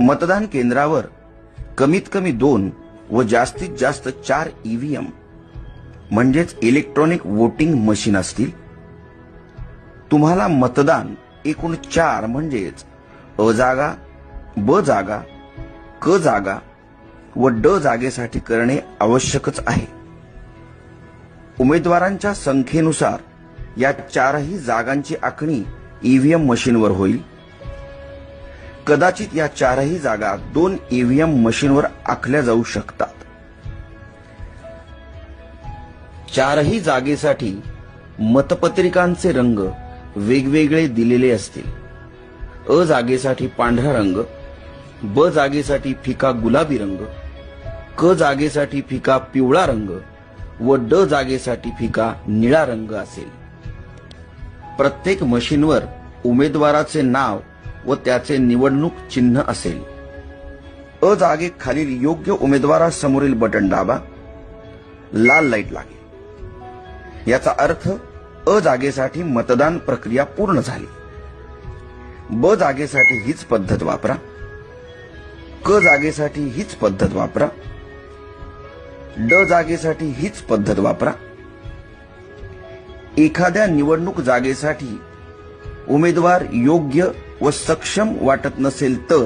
मतदान केंद्रावर कमीत कमी 2 व जास्तीत जास्त 4 ईव्हीएम म्हणजेच इलेक्ट्रॉनिक वोटिंग मशीन असतील। तुम्हाला मतदान एकूण 4 म्हणजेच अ जागा, ब जागा, क जागा व ड जागेसाठी करणे आवश्यकच आहे। उमेदवारांच्या संख्येनुसार या 4ही जागांची आखणी ईव्हीएम मशीनवर होईल। कदाचित या 4ही जागा 2 ईव्हीएम मशीनवर आखल्या जाऊ शकतात। 4ही जागेसाठी मतपत्रिकांचे रंग वेगवेगळे दिलेले असतील। अ जागेसाठी पांढरा रंग, ब जागेसाठी फिका गुलाबी रंग, क जागेसाठी फिका पिवळा रंग व ड जागेसाठी फिका निळा रंग असेल। प्रत्येक मशीनवर उमेदवाराचे नाव व त्याचे निवडणूक चिन्ह असेल। अ जागेखालील योग्य उमेदवारासमोरील बटन दाबा, लाल लाईट लागेल। याचा अर्थ अ जागेसाठी मतदान प्रक्रिया पूर्ण झाली। ब जागेसाठी हीच पद्धत वापरा, क जागेसाठी हीच पद्धत वापरा, ड जागेसाठी हीच पद्धत वापरा। एखाद्या निवडणूक जागेसाठी उमेदवार योग्य व सक्षम वाटत नसेल तर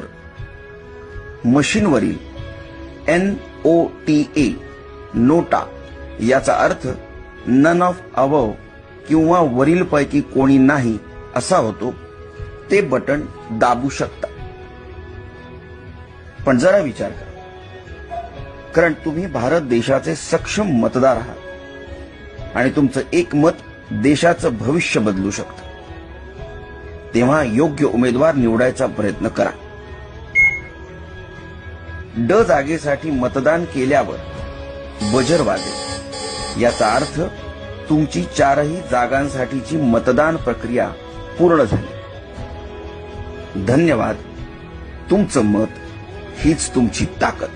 मशीनवरील NOTA नोटा याचा अर्थ नन ऑफ अबव किंवा वरीलपैकी कोणी नाही असा होतो, ते बटन दाबू शकता। पण जरा विचार करा, कारण तुम्ही भारत देशाचे सक्षम मतदार आहात आणि तुमचं एक मत देशाचं भविष्य बदलू शकतं। तेव्हा योग्य उमेदवार निवडायचा प्रयत्न करा। ड जागेसाठी मतदान केल्यावर बजर वाजेल। याचा अर्थ तुमची 4ही जागांसाठीची मतदान प्रक्रिया पूर्ण झाली। धन्यवाद। तुमचं मत हीच तुमची ताकद।